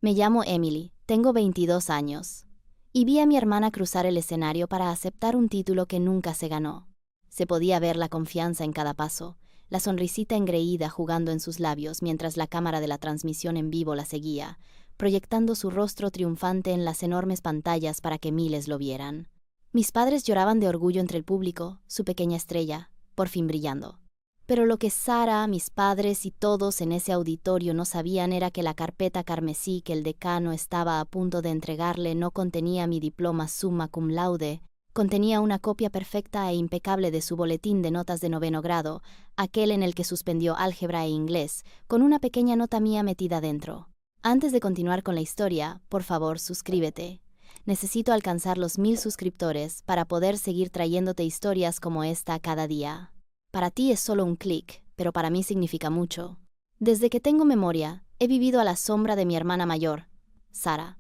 Me llamo Emily, tengo 22 años. Y vi a mi hermana cruzar el escenario para aceptar un título que nunca se ganó. Se podía ver la confianza en cada paso, la sonrisita engreída jugando en sus labios mientras la cámara de la transmisión en vivo la seguía, proyectando su rostro triunfante en las enormes pantallas para que miles lo vieran. Mis padres lloraban de orgullo entre el público, su pequeña estrella, por fin brillando. Pero lo que Sara, mis padres y todos en ese auditorio no sabían era que la carpeta carmesí que el decano estaba a punto de entregarle no contenía mi diploma summa cum laude, contenía una copia perfecta e impecable de su boletín de notas de 9º grado, aquel en el que suspendió álgebra e inglés, con una pequeña nota mía metida dentro. Antes de continuar con la historia, por favor, suscríbete. Necesito alcanzar los 1000 suscriptores para poder seguir trayéndote historias como esta cada día. Para ti es solo un clic, pero para mí significa mucho. Desde que tengo memoria, he vivido a la sombra de mi hermana mayor, Sara.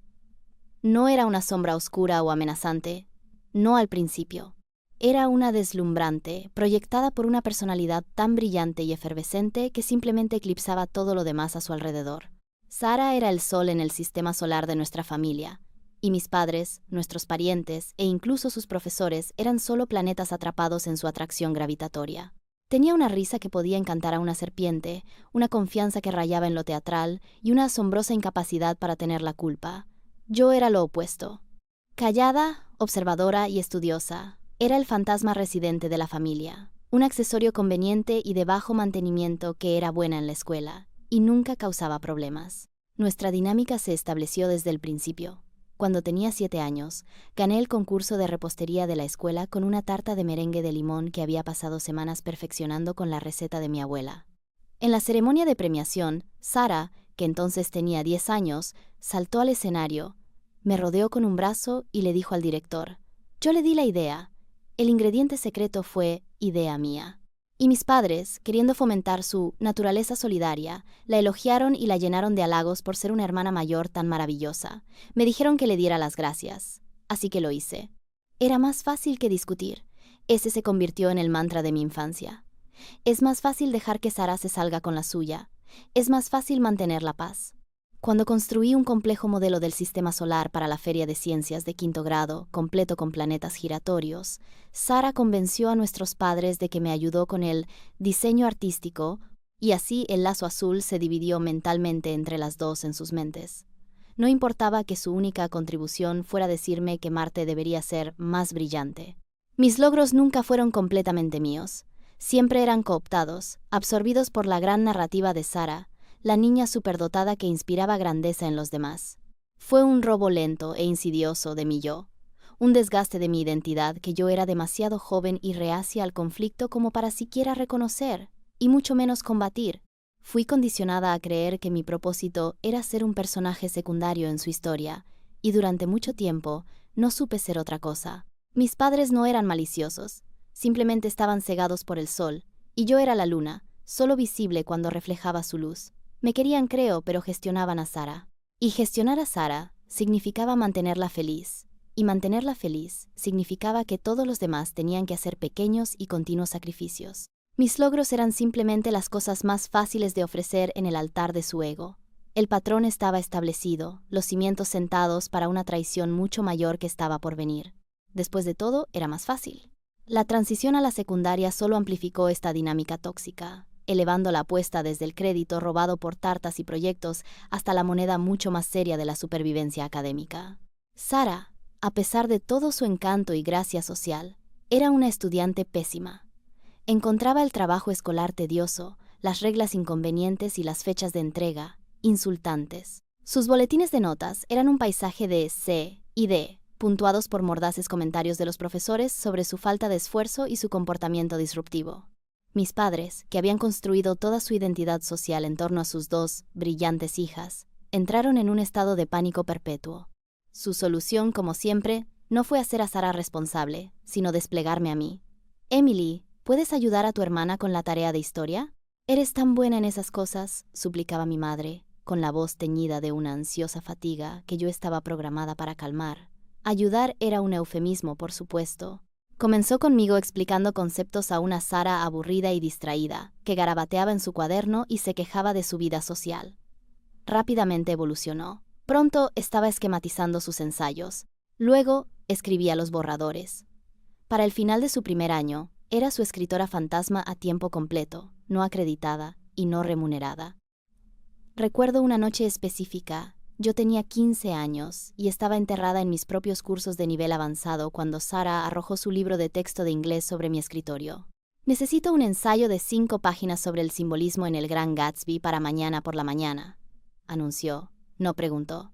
No era una sombra oscura o amenazante, no al principio. Era una deslumbrante, proyectada por una personalidad tan brillante y efervescente que simplemente eclipsaba todo lo demás a su alrededor. Sara era el sol en el sistema solar de nuestra familia, y mis padres, nuestros parientes e incluso sus profesores eran solo planetas atrapados en su atracción gravitatoria. Tenía una risa que podía encantar a una serpiente, una confianza que rayaba en lo teatral y una asombrosa incapacidad para tener la culpa. Yo era lo opuesto. Callada, observadora y estudiosa, era el fantasma residente de la familia, un accesorio conveniente y de bajo mantenimiento que era buena en la escuela, y nunca causaba problemas. Nuestra dinámica se estableció desde el principio. Cuando tenía 7 años, gané el concurso de repostería de la escuela con una tarta de merengue de limón que había pasado semanas perfeccionando con la receta de mi abuela. En la ceremonia de premiación, Sara, que entonces tenía 10 años, saltó al escenario, me rodeó con un brazo y le dijo al director: «Yo le di la idea. El ingrediente secreto fue idea mía». Y mis padres, queriendo fomentar su naturaleza solidaria, la elogiaron y la llenaron de halagos por ser una hermana mayor tan maravillosa. Me dijeron que le diera las gracias. Así que lo hice. Era más fácil que discutir. Ese se convirtió en el mantra de mi infancia. Es más fácil dejar que Sara se salga con la suya. Es más fácil mantener la paz. Cuando construí un complejo modelo del sistema solar para la Feria de Ciencias de 5º grado, completo con planetas giratorios, Sara convenció a nuestros padres de que me ayudó con el diseño artístico, y así el lazo azul se dividió mentalmente entre las dos en sus mentes. No importaba que su única contribución fuera decirme que Marte debería ser más brillante. Mis logros nunca fueron completamente míos. Siempre eran cooptados, absorbidos por la gran narrativa de Sara, la niña superdotada que inspiraba grandeza en los demás. Fue un robo lento e insidioso de mi yo, un desgaste de mi identidad que yo era demasiado joven y reacia al conflicto como para siquiera reconocer, y mucho menos combatir. Fui condicionada a creer que mi propósito era ser un personaje secundario en su historia, y durante mucho tiempo no supe ser otra cosa. Mis padres no eran maliciosos, simplemente estaban cegados por el sol, y yo era la luna, solo visible cuando reflejaba su luz. Me querían, creo, pero gestionaban a Sara. Y gestionar a Sara significaba mantenerla feliz. Y mantenerla feliz significaba que todos los demás tenían que hacer pequeños y continuos sacrificios. Mis logros eran simplemente las cosas más fáciles de ofrecer en el altar de su ego. El patrón estaba establecido, los cimientos sentados para una traición mucho mayor que estaba por venir. Después de todo, era más fácil. La transición a la secundaria solo amplificó esta dinámica tóxica, elevando la apuesta desde el crédito robado por tartas y proyectos hasta la moneda mucho más seria de la supervivencia académica. Sara, a pesar de todo su encanto y gracia social, era una estudiante pésima. Encontraba el trabajo escolar tedioso, las reglas inconvenientes y las fechas de entrega insultantes. Sus boletines de notas eran un paisaje de C y D, puntuados por mordaces comentarios de los profesores sobre su falta de esfuerzo y su comportamiento disruptivo. Mis padres, que habían construido toda su identidad social en torno a sus 2 brillantes hijas, entraron en un estado de pánico perpetuo. Su solución, como siempre, no fue hacer a Sara responsable, sino desplegarme a mí. «Emily, ¿puedes ayudar a tu hermana con la tarea de historia? Eres tan buena en esas cosas», suplicaba mi madre, con la voz teñida de una ansiosa fatiga que yo estaba programada para calmar. Ayudar era un eufemismo, por supuesto. Comenzó conmigo explicando conceptos a una Sara aburrida y distraída, que garabateaba en su cuaderno y se quejaba de su vida social. Rápidamente evolucionó. Pronto estaba esquematizando sus ensayos. Luego escribía los borradores. Para el final de su primer año, era su escritora fantasma a tiempo completo, no acreditada y no remunerada. Recuerdo una noche específica. Yo tenía 15 años y estaba enterrada en mis propios cursos de nivel avanzado cuando Sara arrojó su libro de texto de inglés sobre mi escritorio. Necesito un ensayo de 5 páginas sobre el simbolismo en el Gran Gatsby para mañana por la mañana, anunció. No preguntó.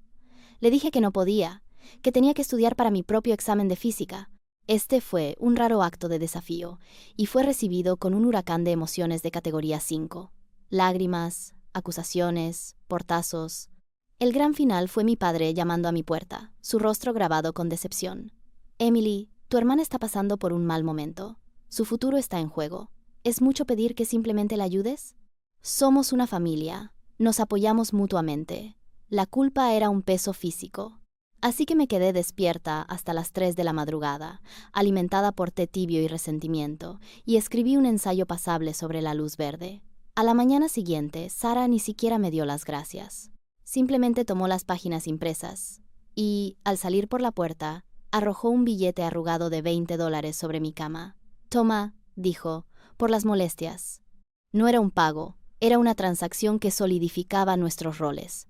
Le dije que no podía, que tenía que estudiar para mi propio examen de física. Este fue un raro acto de desafío y fue recibido con un huracán de emociones de categoría 5. Lágrimas, acusaciones, portazos. El gran final fue mi padre llamando a mi puerta, su rostro grabado con decepción. Emily, tu hermana está pasando por un mal momento. Su futuro está en juego. ¿Es mucho pedir que simplemente la ayudes? Somos una familia. Nos apoyamos mutuamente. La culpa era un peso físico. Así que me quedé despierta hasta las 3 de la madrugada, alimentada por té tibio y resentimiento, y escribí un ensayo pasable sobre la luz verde. A la mañana siguiente, Sara ni siquiera me dio las gracias. Simplemente tomó las páginas impresas y, al salir por la puerta, arrojó un billete arrugado de $20 sobre mi cama. Toma, dijo, por las molestias. No era un pago, era una transacción que solidificaba nuestros roles.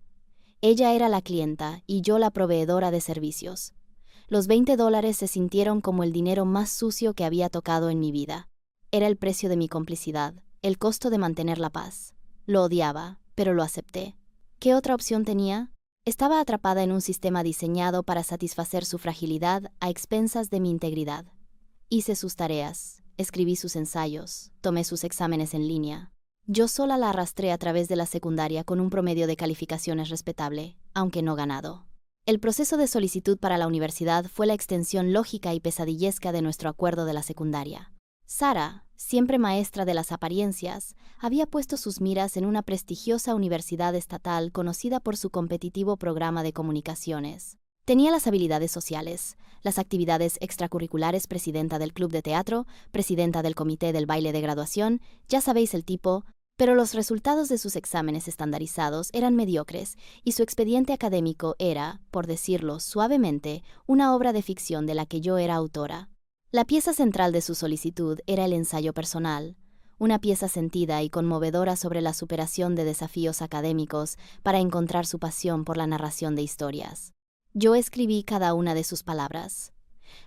Ella era la clienta y yo la proveedora de servicios. Los $20 se sintieron como el dinero más sucio que había tocado en mi vida. Era el precio de mi complicidad, el costo de mantener la paz. Lo odiaba, pero lo acepté. ¿Qué otra opción tenía? Estaba atrapada en un sistema diseñado para satisfacer su fragilidad a expensas de mi integridad. Hice sus tareas, escribí sus ensayos, tomé sus exámenes en línea. Yo sola la arrastré a través de la secundaria con un promedio de calificaciones respetable, aunque no ganado. El proceso de solicitud para la universidad fue la extensión lógica y pesadillesca de nuestro acuerdo de la secundaria. Sara, siempre maestra de las apariencias, había puesto sus miras en una prestigiosa universidad estatal conocida por su competitivo programa de comunicaciones. Tenía las habilidades sociales, las actividades extracurriculares, presidenta del club de teatro, presidenta del comité del baile de graduación, ya sabéis el tipo, pero los resultados de sus exámenes estandarizados eran mediocres y su expediente académico era, por decirlo suavemente, una obra de ficción de la que yo era autora. La pieza central de su solicitud era el ensayo personal, una pieza sentida y conmovedora sobre la superación de desafíos académicos para encontrar su pasión por la narración de historias. Yo escribí cada una de sus palabras.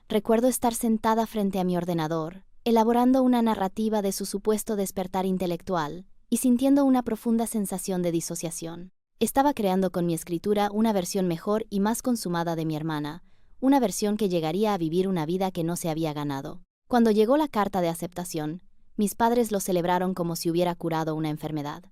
Recuerdo estar sentada frente a mi ordenador, elaborando una narrativa de su supuesto despertar intelectual y sintiendo una profunda sensación de disociación. Estaba creando con mi escritura una versión mejor y más consumada de mi hermana, una versión que llegaría a vivir una vida que no se había ganado. Cuando llegó la carta de aceptación, mis padres lo celebraron como si hubiera curado una enfermedad.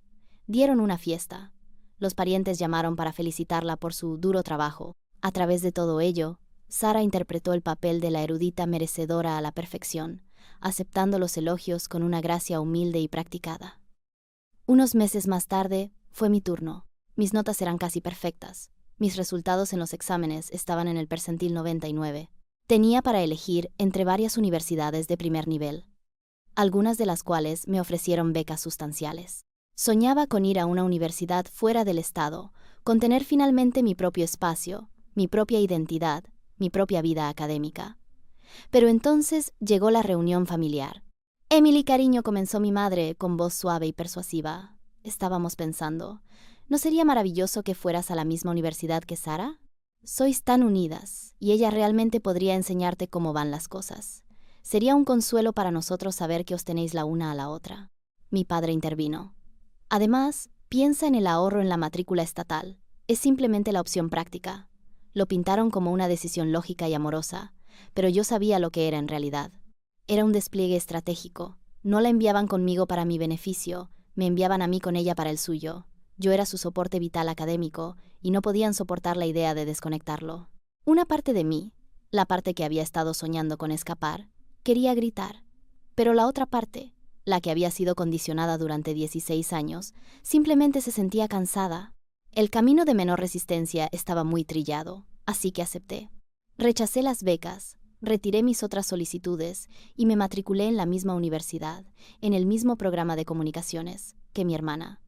Dieron una fiesta. Los parientes llamaron para felicitarla por su duro trabajo. A través de todo ello, Sara interpretó el papel de la erudita merecedora a la perfección, aceptando los elogios con una gracia humilde y practicada. Unos meses más tarde, fue mi turno. Mis notas eran casi perfectas. Mis resultados en los exámenes estaban en el percentil 99. Tenía para elegir entre varias universidades de primer nivel, algunas de las cuales me ofrecieron becas sustanciales. Soñaba con ir a una universidad fuera del estado, con tener finalmente mi propio espacio, mi propia identidad, mi propia vida académica. Pero entonces llegó la reunión familiar. Emily, cariño, comenzó mi madre con voz suave y persuasiva. Estábamos pensando, ¿no sería maravilloso que fueras a la misma universidad que Sara? Sois tan unidas, y ella realmente podría enseñarte cómo van las cosas. Sería un consuelo para nosotros saber que os tenéis la una a la otra. Mi padre intervino. Además, piensa en el ahorro en la matrícula estatal. Es simplemente la opción práctica. Lo pintaron como una decisión lógica y amorosa, pero yo sabía lo que era en realidad. Era un despliegue estratégico. No la enviaban conmigo para mi beneficio, me enviaban a mí con ella para el suyo. Yo era su soporte vital académico y no podían soportar la idea de desconectarlo. Una parte de mí, la parte que había estado soñando con escapar, quería gritar. Pero la otra parte, la que había sido condicionada durante 16 años, simplemente se sentía cansada. El camino de menor resistencia estaba muy trillado, así que acepté. Rechacé las becas, retiré mis otras solicitudes y me matriculé en la misma universidad, en el mismo programa de comunicaciones, que mi hermana.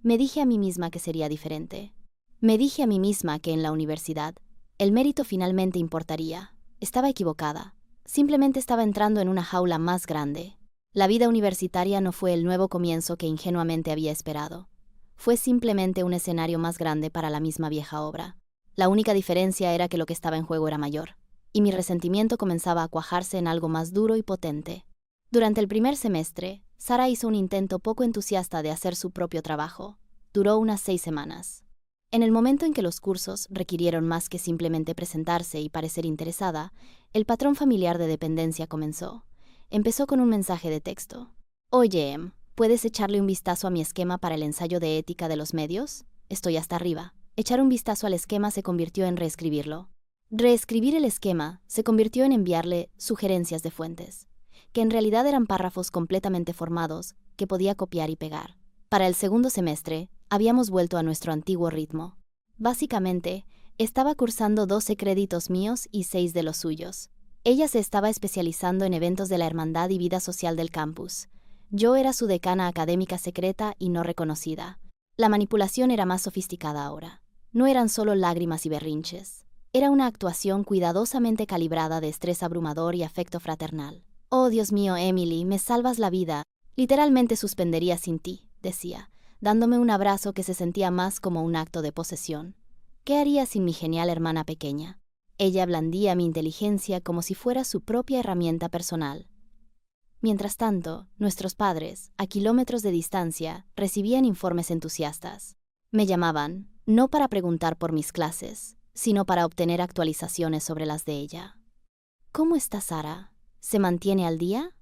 Me dije a mí misma que sería diferente. Me dije a mí misma que en la universidad el mérito finalmente importaría. Estaba equivocada. Simplemente estaba entrando en una jaula más grande. La vida universitaria no fue el nuevo comienzo que ingenuamente había esperado. Fue simplemente un escenario más grande para la misma vieja obra. La única diferencia era que lo que estaba en juego era mayor, y mi resentimiento comenzaba a cuajarse en algo más duro y potente. Durante el primer semestre, Sara hizo un intento poco entusiasta de hacer su propio trabajo. Duró unas 6 semanas. En el momento en que los cursos requirieron más que simplemente presentarse y parecer interesada, el patrón familiar de dependencia comenzó. Empezó con un mensaje de texto. Oye, Em, ¿puedes echarle un vistazo a mi esquema para el ensayo de ética de los medios? Estoy hasta arriba. Echar un vistazo al esquema se convirtió en reescribirlo. Reescribir el esquema se convirtió en enviarle sugerencias de fuentes, que en realidad eran párrafos completamente formados que podía copiar y pegar. Para el segundo semestre, habíamos vuelto a nuestro antiguo ritmo. Básicamente, estaba cursando 12 créditos míos y 6 de los suyos. Ella se estaba especializando en eventos de la hermandad y vida social del campus. Yo era su decana académica secreta y no reconocida. La manipulación era más sofisticada ahora. No eran solo lágrimas y berrinches. Era una actuación cuidadosamente calibrada de estrés abrumador y afecto fraternal. Oh, Dios mío, Emily, me salvas la vida. Literalmente suspendería sin ti, decía, dándome un abrazo que se sentía más como un acto de posesión. ¿Qué haría sin mi genial hermana pequeña? Ella blandía mi inteligencia como si fuera su propia herramienta personal. Mientras tanto, nuestros padres, a kilómetros de distancia, recibían informes entusiastas. Me llamaban, no para preguntar por mis clases, sino para obtener actualizaciones sobre las de ella. ¿Cómo está Sara? ¿Se mantiene al día?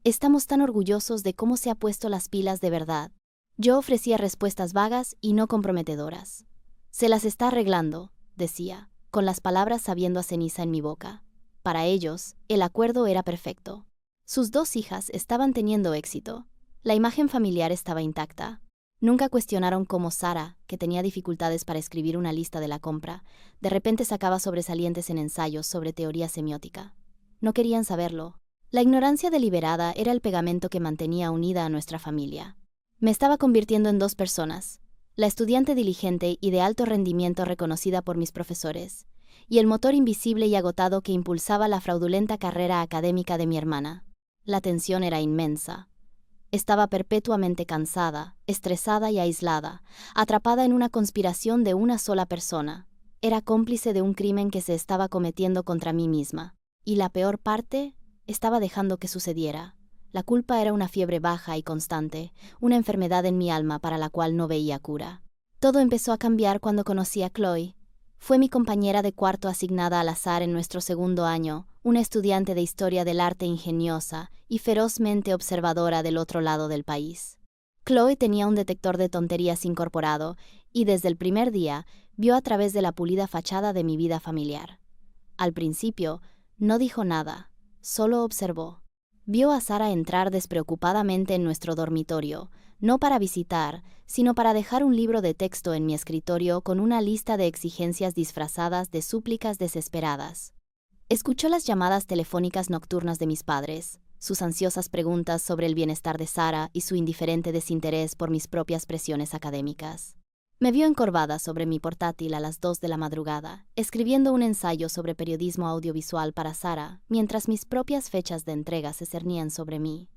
Estamos tan orgullosos de cómo se ha puesto las pilas de verdad. Yo ofrecía respuestas vagas y no comprometedoras. Se las está arreglando, decía, con las palabras sabiendo a ceniza en mi boca. Para ellos, el acuerdo era perfecto. Sus 2 hijas estaban teniendo éxito. La imagen familiar estaba intacta. Nunca cuestionaron cómo Sara, que tenía dificultades para escribir una lista de la compra, de repente sacaba sobresalientes en ensayos sobre teoría semiótica. No querían saberlo. La ignorancia deliberada era el pegamento que mantenía unida a nuestra familia. Me estaba convirtiendo en 2 personas, la estudiante diligente y de alto rendimiento reconocida por mis profesores, y el motor invisible y agotado que impulsaba la fraudulenta carrera académica de mi hermana. La tensión era inmensa. Estaba perpetuamente cansada, estresada y aislada, atrapada en una conspiración de una sola persona. Era cómplice de un crimen que se estaba cometiendo contra mí misma. Y la peor parte, estaba dejando que sucediera. La culpa era una fiebre baja y constante, una enfermedad en mi alma para la cual no veía cura. Todo empezó a cambiar cuando conocí a Chloe. Fue mi compañera de cuarto asignada al azar en nuestro segundo año, una estudiante de historia del arte ingeniosa y ferozmente observadora del otro lado del país. Chloe tenía un detector de tonterías incorporado y desde el primer día vio a través de la pulida fachada de mi vida familiar. Al principio, no dijo nada, solo observó. Vio a Sara entrar despreocupadamente en nuestro dormitorio, no para visitar, sino para dejar un libro de texto en mi escritorio con una lista de exigencias disfrazadas de súplicas desesperadas. Escuchó las llamadas telefónicas nocturnas de mis padres, sus ansiosas preguntas sobre el bienestar de Sara y su indiferente desinterés por mis propias presiones académicas. Me vio encorvada sobre mi portátil a las 2 de la madrugada, escribiendo un ensayo sobre periodismo audiovisual para Sara, mientras mis propias fechas de entrega se cernían sobre mí.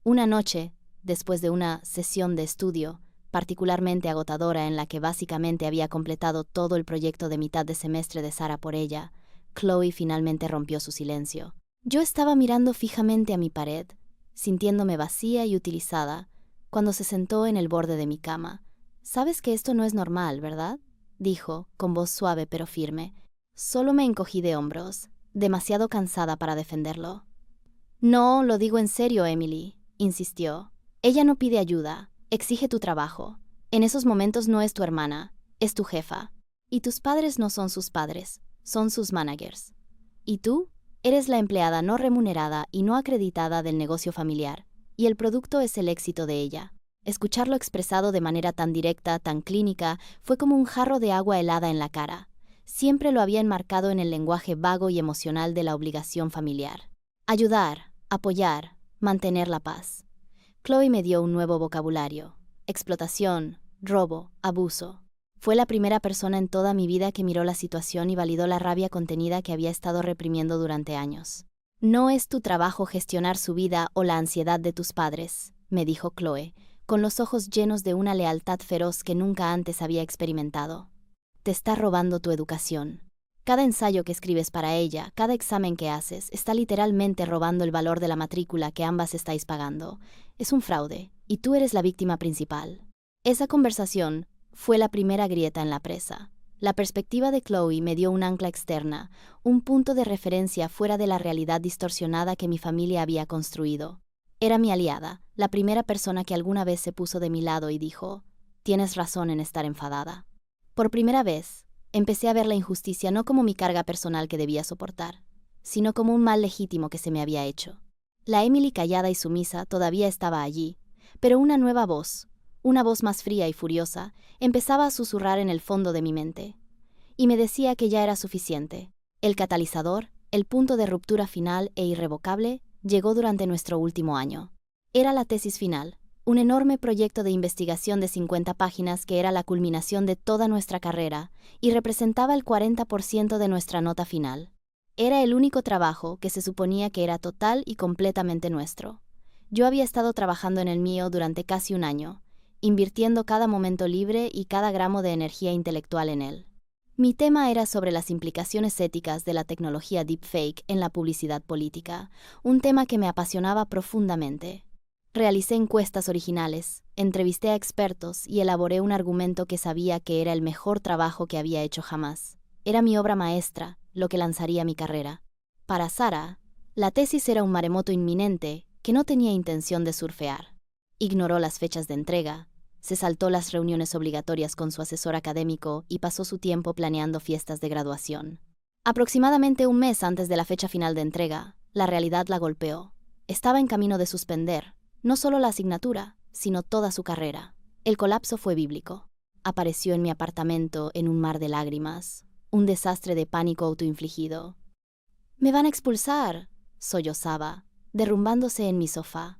Una noche, después de una sesión de estudio, particularmente agotadora en la que básicamente había completado todo el proyecto de mitad de semestre de Sara por ella, Chloe finalmente rompió su silencio. Yo estaba mirando fijamente a mi pared, sintiéndome vacía y utilizada, cuando se sentó en el borde de mi cama. «Sabes que esto no es normal, ¿verdad?», dijo, con voz suave pero firme. Solo me encogí de hombros, demasiado cansada para defenderlo. «No, lo digo en serio, Emily», insistió. «Ella no pide ayuda, exige tu trabajo. En esos momentos no es tu hermana, es tu jefa. Y tus padres no son sus padres, son sus managers. Y tú, eres la empleada no remunerada y no acreditada del negocio familiar, y el producto es el éxito de ella». Escucharlo expresado de manera tan directa, tan clínica, fue como un jarro de agua helada en la cara. Siempre lo había enmarcado en el lenguaje vago y emocional de la obligación familiar. Ayudar, apoyar, mantener la paz. Chloe me dio un nuevo vocabulario. Explotación, robo, abuso. Fue la primera persona en toda mi vida que miró la situación y validó la rabia contenida que había estado reprimiendo durante años. No es tu trabajo gestionar su vida o la ansiedad de tus padres, me dijo Chloe, con los ojos llenos de una lealtad feroz que nunca antes había experimentado. Te está robando tu educación. Cada ensayo que escribes para ella, cada examen que haces, está literalmente robando el valor de la matrícula que ambas estáis pagando. Es un fraude, y tú eres la víctima principal. Esa conversación fue la primera grieta en la presa. La perspectiva de Chloe me dio un ancla externa, un punto de referencia fuera de la realidad distorsionada que mi familia había construido. Era mi aliada, la primera persona que alguna vez se puso de mi lado y dijo, «Tienes razón en estar enfadada». Por primera vez, empecé a ver la injusticia no como mi carga personal que debía soportar, sino como un mal legítimo que se me había hecho. La Emily callada y sumisa todavía estaba allí, pero una nueva voz, una voz más fría y furiosa, empezaba a susurrar en el fondo de mi mente. Y me decía que ya era suficiente. El catalizador, el punto de ruptura final e irrevocable, llegó durante nuestro último año. Era la tesis final, un enorme proyecto de investigación de 50 páginas que era la culminación de toda nuestra carrera y representaba el 40% de nuestra nota final. Era el único trabajo que se suponía que era total y completamente nuestro. Yo había estado trabajando en el mío durante casi un año, invirtiendo cada momento libre y cada gramo de energía intelectual en él. Mi tema era sobre las implicaciones éticas de la tecnología deepfake en la publicidad política, un tema que me apasionaba profundamente. Realicé encuestas originales, entrevisté a expertos y elaboré un argumento que sabía que era el mejor trabajo que había hecho jamás. Era mi obra maestra, lo que lanzaría mi carrera. Para Sarah, la tesis era un maremoto inminente que no tenía intención de surfear. Ignoró las fechas de entrega, se saltó las reuniones obligatorias con su asesor académico y pasó su tiempo planeando fiestas de graduación. Aproximadamente un mes antes de la fecha final de entrega, la realidad la golpeó. Estaba en camino de suspender, no solo la asignatura, sino toda su carrera. El colapso fue bíblico. Apareció en mi apartamento en un mar de lágrimas, un desastre de pánico autoinfligido. «¡Me van a expulsar!», sollozaba, derrumbándose en mi sofá.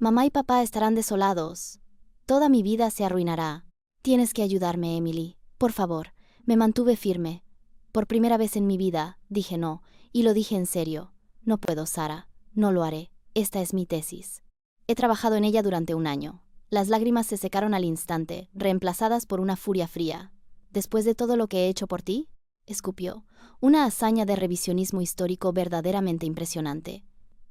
«Mamá y papá estarán desolados. Toda mi vida se arruinará. Tienes que ayudarme, Emily. Por favor». Me mantuve firme. Por primera vez en mi vida, dije no, y lo dije en serio. «No puedo, Sarah. No lo haré. Esta es mi tesis». He trabajado en ella durante un año. Las lágrimas se secaron al instante, reemplazadas por una furia fría. «¿Después de todo lo que he hecho por ti?», escupió. Una hazaña de revisionismo histórico verdaderamente impresionante.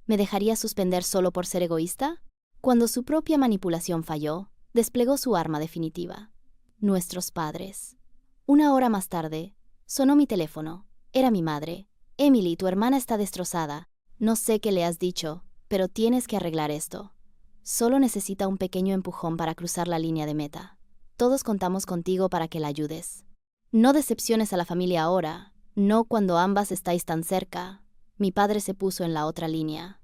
¿Me dejaría suspender solo por ser egoísta? Cuando su propia manipulación falló, desplegó su arma definitiva. Nuestros padres. Una hora más tarde, sonó mi teléfono. Era mi madre. «Emily, tu hermana está destrozada. No sé qué le has dicho, pero tienes que arreglar esto. Solo necesita un pequeño empujón para cruzar la línea de meta. Todos contamos contigo para que la ayudes. No decepciones a la familia ahora, no cuando ambas estáis tan cerca». Mi padre se puso en la otra línea.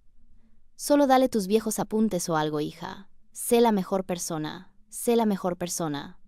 «Solo dale tus viejos apuntes o algo, hija. Sé la mejor persona, sé la mejor persona».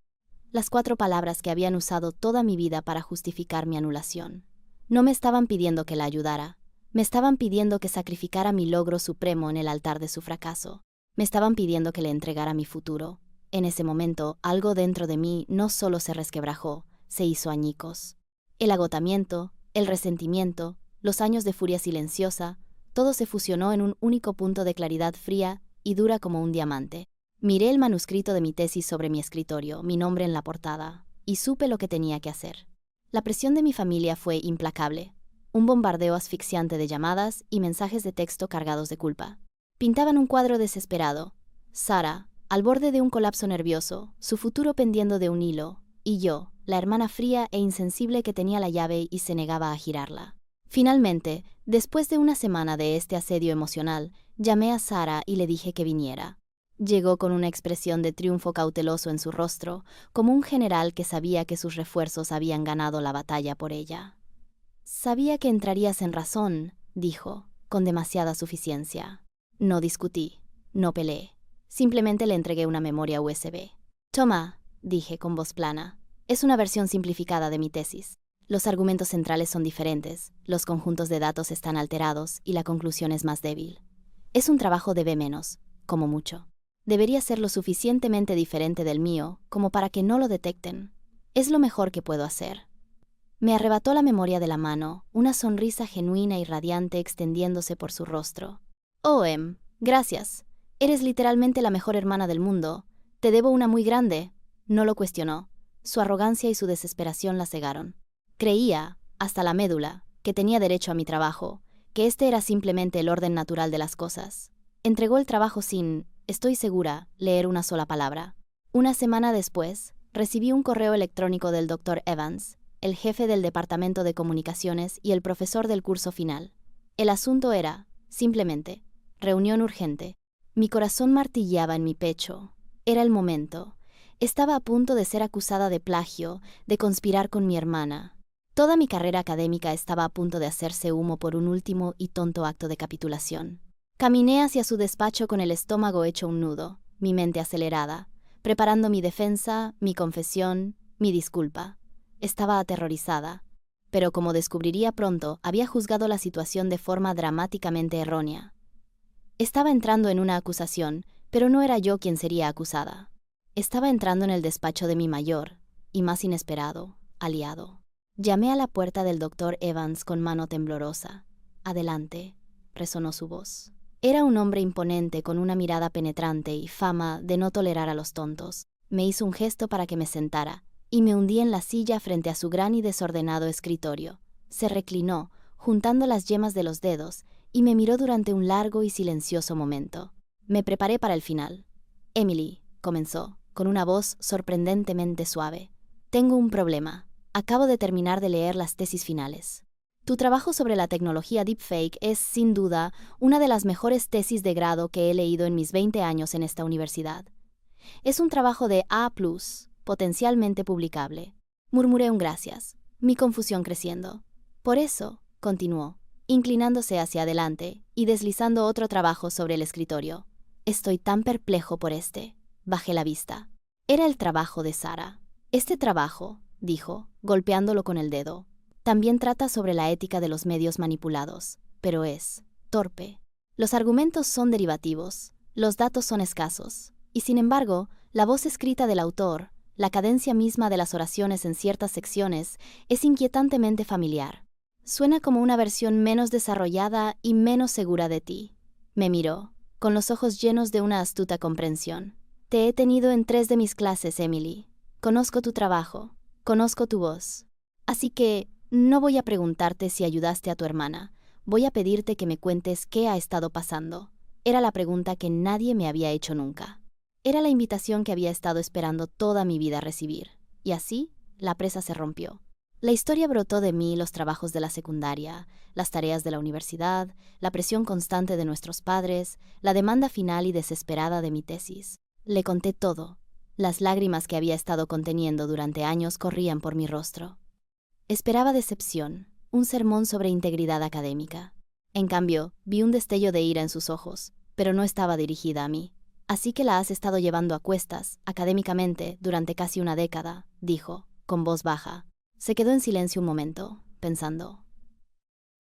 Las 4 palabras que habían usado toda mi vida para justificar mi anulación. No me estaban pidiendo que la ayudara. Me estaban pidiendo que sacrificara mi logro supremo en el altar de su fracaso. Me estaban pidiendo que le entregara mi futuro. En ese momento, algo dentro de mí no solo se resquebrajó, se hizo añicos. El agotamiento, el resentimiento, los años de furia silenciosa, todo se fusionó en un único punto de claridad fría y dura como un diamante. Miré el manuscrito de mi tesis sobre mi escritorio, mi nombre en la portada, y supe lo que tenía que hacer. La presión de mi familia fue implacable. Un bombardeo asfixiante de llamadas y mensajes de texto cargados de culpa. Pintaban un cuadro desesperado. Sarah, al borde de un colapso nervioso, su futuro pendiendo de un hilo, y yo, la hermana fría e insensible que tenía la llave y se negaba a girarla. Finalmente, después de una semana de este asedio emocional, llamé a Sarah y le dije que viniera. Llegó con una expresión de triunfo cauteloso en su rostro, como un general que sabía que sus refuerzos habían ganado la batalla por ella. «Sabía que entrarías en razón», dijo, con demasiada suficiencia. No discutí, no peleé. Simplemente le entregué una memoria USB. «Toma», dije con voz plana. «Es una versión simplificada de mi tesis. Los argumentos centrales son diferentes, los conjuntos de datos están alterados y la conclusión es más débil. Es un trabajo de B-, como mucho. Debería ser lo suficientemente diferente del mío como para que no lo detecten. Es lo mejor que puedo hacer. Me arrebató la memoria de la mano, una sonrisa genuina y radiante extendiéndose por su rostro. Oh, gracias. Eres literalmente la mejor hermana del mundo. Te debo una muy grande. No lo cuestionó. Su arrogancia y su desesperación la cegaron. Creía, hasta la médula, que tenía derecho a mi trabajo, que este era simplemente el orden natural de las cosas. Entregó el trabajo sin, estoy segura, leer una sola palabra. Una semana después, recibí un correo electrónico del Dr. Evans, el jefe del departamento de comunicaciones y el profesor del curso final. El asunto era, simplemente, reunión urgente. Mi corazón martilleaba en mi pecho. Era el momento. Estaba a punto de ser acusada de plagio, de conspirar con mi hermana. Toda mi carrera académica estaba a punto de hacerse humo por un último y tonto acto de capitulación. Caminé hacia su despacho con el estómago hecho un nudo, mi mente acelerada, preparando mi defensa, mi confesión, mi disculpa. Estaba aterrorizada, pero como descubriría pronto, había juzgado la situación de forma dramáticamente errónea. Estaba entrando en una acusación, pero no era yo quien sería acusada. Estaba entrando en el despacho de mi mayor, y más inesperado, aliado. Llamé a la puerta del Dr. Evans con mano temblorosa. Adelante, resonó su voz. Era un hombre imponente con una mirada penetrante y fama de no tolerar a los tontos. Me hizo un gesto para que me sentara, y me hundí en la silla frente a su gran y desordenado escritorio. Se reclinó, juntando las yemas de los dedos, y me miró durante un largo y silencioso momento. Me preparé para el final. Emily, comenzó, con una voz sorprendentemente suave. Tengo un problema. Acabo de terminar de leer las tesis finales. Tu trabajo sobre la tecnología deepfake es, sin duda, una de las mejores tesis de grado que he leído en mis 20 años en esta universidad. Es un trabajo de A+, potencialmente publicable. Murmuré un gracias, mi confusión creciendo. Por eso, continuó, inclinándose hacia adelante y deslizando otro trabajo sobre el escritorio. Estoy tan perplejo por este. Bajé la vista. Era el trabajo de Sara. Este trabajo, dijo, golpeándolo con el dedo, también trata sobre la ética de los medios manipulados, pero es torpe. Los argumentos son derivativos, los datos son escasos, y sin embargo, la voz escrita del autor, la cadencia misma de las oraciones en ciertas secciones, es inquietantemente familiar. Suena como una versión menos desarrollada y menos segura de ti. Me miró, con los ojos llenos de una astuta comprensión. Te he tenido en 3 de mis clases, Emily. Conozco tu trabajo, conozco tu voz. Así que no voy a preguntarte si ayudaste a tu hermana. Voy a pedirte que me cuentes qué ha estado pasando. Era la pregunta que nadie me había hecho nunca. Era la invitación que había estado esperando toda mi vida recibir. Y así, la presa se rompió. La historia brotó de mí, los trabajos de la secundaria, las tareas de la universidad, la presión constante de nuestros padres, la demanda final y desesperada de mi tesis. Le conté todo. Las lágrimas que había estado conteniendo durante años corrían por mi rostro. Esperaba decepción, un sermón sobre integridad académica. En cambio, vi un destello de ira en sus ojos, pero no estaba dirigida a mí. Así que la has estado llevando a cuestas, académicamente, durante casi una década, dijo, con voz baja. Se quedó en silencio un momento, pensando.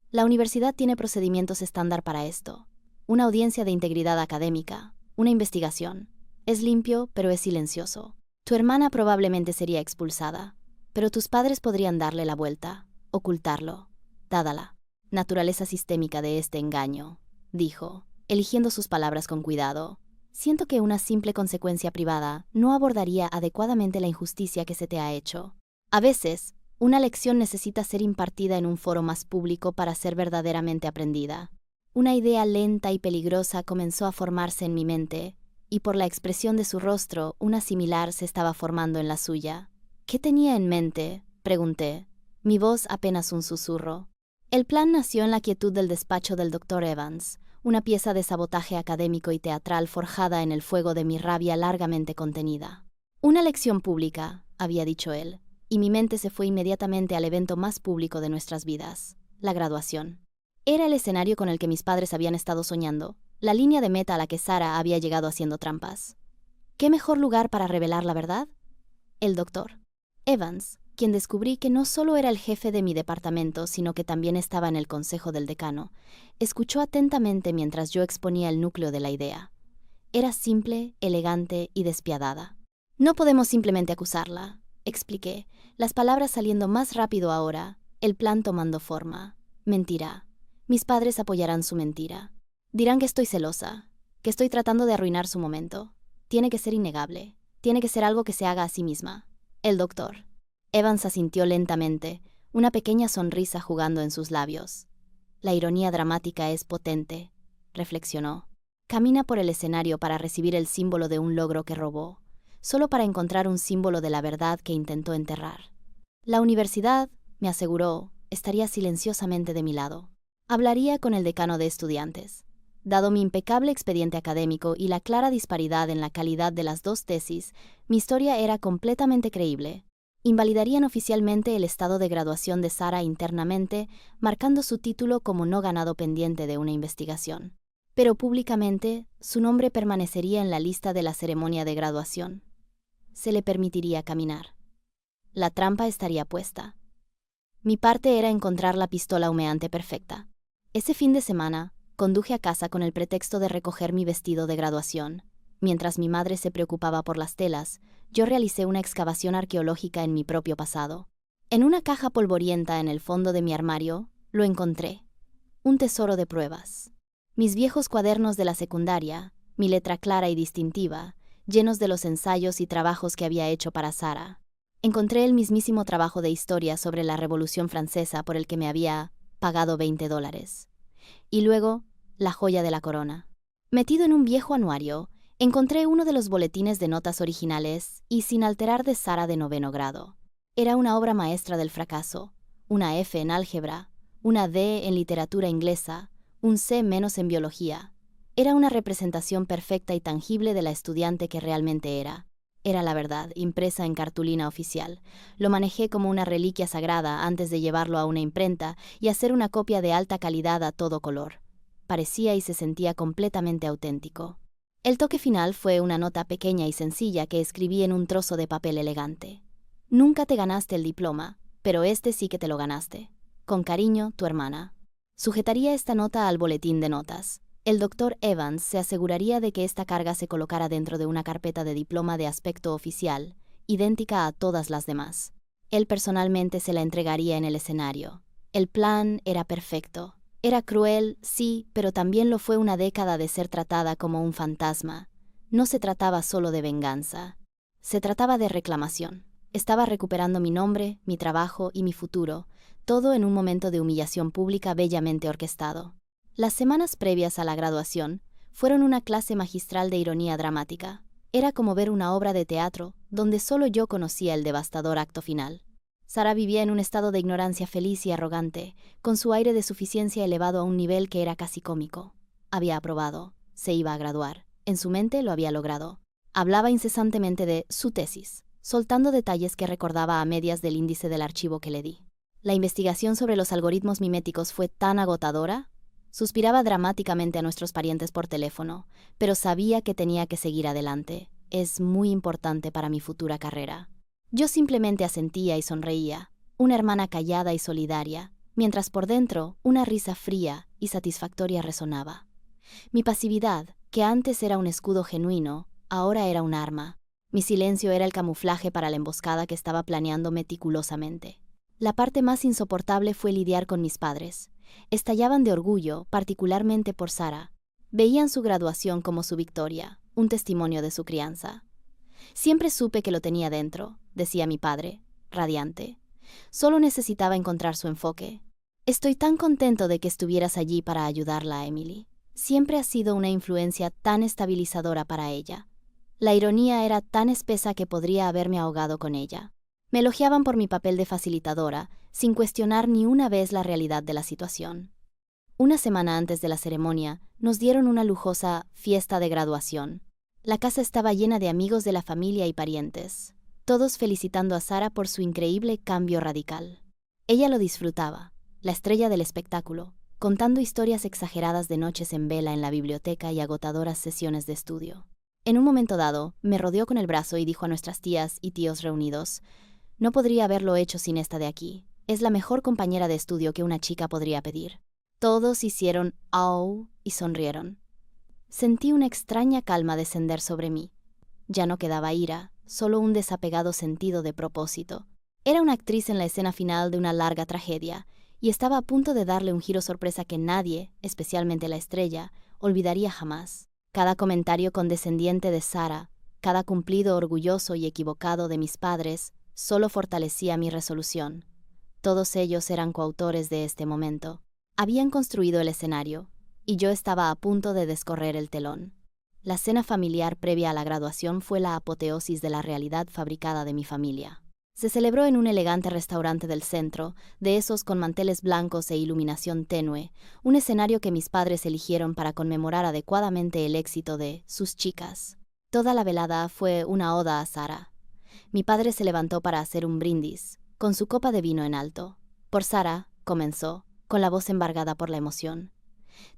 La universidad tiene procedimientos estándar para esto. Una audiencia de integridad académica, una investigación. Es limpio, pero es silencioso. Tu hermana probablemente sería expulsada, pero tus padres podrían darle la vuelta, ocultarlo, dada la naturaleza sistémica de este engaño, dijo, eligiendo sus palabras con cuidado. Siento que una simple consecuencia privada no abordaría adecuadamente la injusticia que se te ha hecho. A veces, una lección necesita ser impartida en un foro más público para ser verdaderamente aprendida. Una idea lenta y peligrosa comenzó a formarse en mi mente, y por la expresión de su rostro, una similar se estaba formando en la suya. ¿Qué tenía en mente?, pregunté, mi voz apenas un susurro. El plan nació en la quietud del despacho del Dr. Evans, una pieza de sabotaje académico y teatral forjada en el fuego de mi rabia largamente contenida. Una lección pública, había dicho él, y mi mente se fue inmediatamente al evento más público de nuestras vidas, la graduación. Era el escenario con el que mis padres habían estado soñando, la línea de meta a la que Sara había llegado haciendo trampas. ¿Qué mejor lugar para revelar la verdad? El Dr. Evans, quien descubrí que no solo era el jefe de mi departamento, sino que también estaba en el consejo del decano, escuchó atentamente mientras yo exponía el núcleo de la idea. Era simple, elegante y despiadada. No podemos simplemente acusarla, expliqué. Las palabras saliendo más rápido ahora, el plan tomando forma. Mentirá. Mis padres apoyarán su mentira. Dirán que estoy celosa, que estoy tratando de arruinar su momento. Tiene que ser innegable. Tiene que ser algo que se haga a sí misma. El doctor. Evans asintió lentamente, una pequeña sonrisa jugando en sus labios. La ironía dramática es potente, reflexionó. Camina por el escenario para recibir el símbolo de un logro que robó, solo para encontrar un símbolo de la verdad que intentó enterrar. La universidad, me aseguró, estaría silenciosamente de mi lado. Hablaría con el decano de estudiantes. Dado mi impecable expediente académico y la clara disparidad en la calidad de las dos tesis, mi historia era completamente creíble. Invalidarían oficialmente el estado de graduación de Sara internamente, marcando su título como no ganado pendiente de una investigación. Pero públicamente, su nombre permanecería en la lista de la ceremonia de graduación. Se le permitiría caminar. La trampa estaría puesta. Mi parte era encontrar la pistola humeante perfecta. Ese fin de semana, conduje a casa con el pretexto de recoger mi vestido de graduación. Mientras mi madre se preocupaba por las telas, yo realicé una excavación arqueológica en mi propio pasado. En una caja polvorienta en el fondo de mi armario, lo encontré. Un tesoro de pruebas. Mis viejos cuadernos de la secundaria, mi letra clara y distintiva, llenos de los ensayos y trabajos que había hecho para Sara. Encontré el mismísimo trabajo de historia sobre la Revolución Francesa por el que me había pagado $20. Y luego, la joya de la corona. Metido en un viejo anuario, encontré uno de los boletines de notas originales y sin alterar de Sara de 9º grado. Era una obra maestra del fracaso, una F en álgebra, una D en literatura inglesa, un C- en biología. Era una representación perfecta y tangible de la estudiante que realmente era. Era la verdad, impresa en cartulina oficial. Lo manejé como una reliquia sagrada antes de llevarlo a una imprenta y hacer una copia de alta calidad a todo color. Parecía y se sentía completamente auténtico. El toque final fue una nota pequeña y sencilla que escribí en un trozo de papel elegante. Nunca te ganaste el diploma, pero este sí que te lo ganaste. Con cariño, tu hermana. Sujetaría esta nota al boletín de notas. El doctor Evans se aseguraría de que esta carga se colocara dentro de una carpeta de diploma de aspecto oficial, idéntica a todas las demás. Él personalmente se la entregaría en el escenario. El plan era perfecto. Era cruel, sí, pero también lo fue una década de ser tratada como un fantasma. No se trataba solo de venganza. Se trataba de reclamación. Estaba recuperando mi nombre, mi trabajo y mi futuro, todo en un momento de humillación pública bellamente orquestado. Las semanas previas a la graduación fueron una clase magistral de ironía dramática. Era como ver una obra de teatro donde solo yo conocía el devastador acto final. Sara vivía en un estado de ignorancia feliz y arrogante, con su aire de suficiencia elevado a un nivel que era casi cómico. Había aprobado, se iba a graduar, en su mente lo había logrado. Hablaba incesantemente de su tesis, soltando detalles que recordaba a medias del índice del archivo que le di. La investigación sobre los algoritmos miméticos fue tan agotadora. Suspiraba dramáticamente a nuestros parientes por teléfono, pero sabía que tenía que seguir adelante. Es muy importante para mi futura carrera. Yo simplemente asentía y sonreía, una hermana callada y solidaria, mientras por dentro una risa fría y satisfactoria resonaba. Mi pasividad, que antes era un escudo genuino, ahora era un arma. Mi silencio era el camuflaje para la emboscada que estaba planeando meticulosamente. La parte más insoportable fue lidiar con mis padres. Estallaban de orgullo, particularmente por Sara. Veían su graduación como su victoria, un testimonio de su crianza. Siempre supe que lo tenía dentro, decía mi padre, radiante. Solo necesitaba encontrar su enfoque. Estoy tan contento de que estuvieras allí para ayudarla a Emily. Siempre has sido una influencia tan estabilizadora para ella. La ironía era tan espesa que podría haberme ahogado con ella. Me elogiaban por mi papel de facilitadora, sin cuestionar ni una vez la realidad de la situación. Una semana antes de la ceremonia, nos dieron una lujosa fiesta de graduación. La casa estaba llena de amigos de la familia y parientes, todos felicitando a Sara por su increíble cambio radical. Ella lo disfrutaba, la estrella del espectáculo, contando historias exageradas de noches en vela en la biblioteca y agotadoras sesiones de estudio. En un momento dado, me rodeó con el brazo y dijo a nuestras tías y tíos reunidos: «No podría haberlo hecho sin esta de aquí. Es la mejor compañera de estudio que una chica podría pedir». Todos hicieron «au» y sonrieron. Sentí una extraña calma descender sobre mí. Ya no quedaba ira, solo un desapegado sentido de propósito. Era una actriz en la escena final de una larga tragedia, y estaba a punto de darle un giro sorpresa que nadie, especialmente la estrella, olvidaría jamás. Cada comentario condescendiente de Sara, cada cumplido orgulloso y equivocado de mis padres, solo fortalecía mi resolución. Todos ellos eran coautores de este momento. Habían construido el escenario, y yo estaba a punto de descorrer el telón. La cena familiar previa a la graduación fue la apoteosis de la realidad fabricada de mi familia. Se celebró en un elegante restaurante del centro, de esos con manteles blancos e iluminación tenue, un escenario que mis padres eligieron para conmemorar adecuadamente el éxito de sus chicas. Toda la velada fue una oda a Sara. Mi padre se levantó para hacer un brindis, con su copa de vino en alto. Por Sara, comenzó, con la voz embargada por la emoción.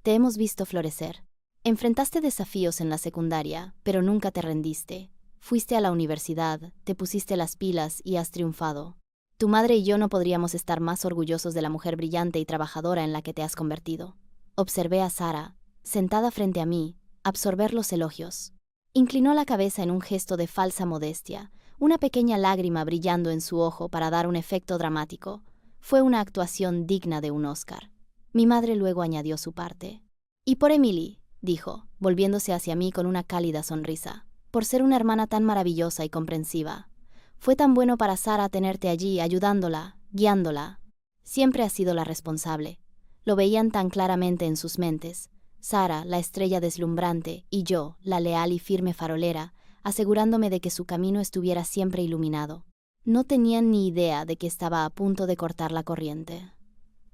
Te hemos visto florecer. Enfrentaste desafíos en la secundaria, pero nunca te rendiste. Fuiste a la universidad, te pusiste las pilas y has triunfado. Tu madre y yo no podríamos estar más orgullosos de la mujer brillante y trabajadora en la que te has convertido. Observé a Sara, sentada frente a mí, absorber los elogios. Inclinó la cabeza en un gesto de falsa modestia, una pequeña lágrima brillando en su ojo para dar un efecto dramático. Fue una actuación digna de un Oscar. Mi madre luego añadió su parte. Y por Emily, dijo, volviéndose hacia mí con una cálida sonrisa, por ser una hermana tan maravillosa y comprensiva. Fue tan bueno para Sara tenerte allí, ayudándola, guiándola. Siempre has sido la responsable. Lo veían tan claramente en sus mentes. Sara, la estrella deslumbrante, y yo, la leal y firme farolera, asegurándome de que su camino estuviera siempre iluminado. No tenían ni idea de que estaba a punto de cortar la corriente.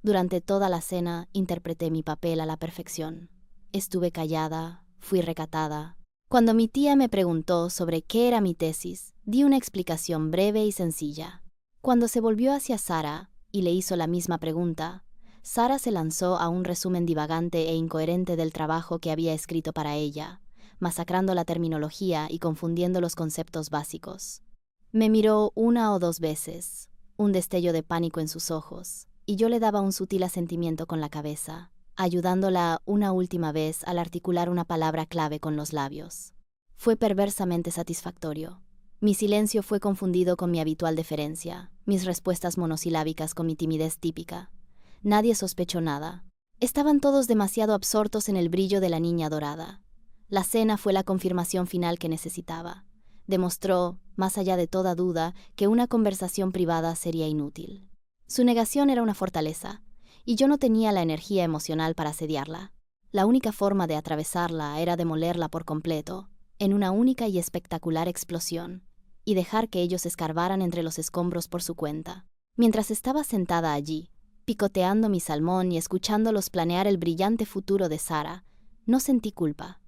Durante toda la cena interpreté mi papel a la perfección. Estuve callada, fui recatada. Cuando mi tía me preguntó sobre qué era mi tesis, di una explicación breve y sencilla. Cuando se volvió hacia Sara y le hizo la misma pregunta, Sara se lanzó a un resumen divagante e incoherente del trabajo que había escrito para ella, masacrando la terminología y confundiendo los conceptos básicos. Me miró una o dos veces, un destello de pánico en sus ojos, y yo le daba un sutil asentimiento con la cabeza, ayudándola una última vez al articular una palabra clave con los labios. Fue perversamente satisfactorio. Mi silencio fue confundido con mi habitual deferencia, mis respuestas monosilábicas con mi timidez típica. Nadie sospechó nada. Estaban todos demasiado absortos en el brillo de la niña dorada. La cena fue la confirmación final que necesitaba. Demostró, más allá de toda duda, que una conversación privada sería inútil. Su negación era una fortaleza, y yo no tenía la energía emocional para asediarla. La única forma de atravesarla era demolerla por completo, en una única y espectacular explosión, y dejar que ellos escarbaran entre los escombros por su cuenta. Mientras estaba sentada allí, picoteando mi salmón y escuchándolos planear el brillante futuro de Sara, no sentí culpa,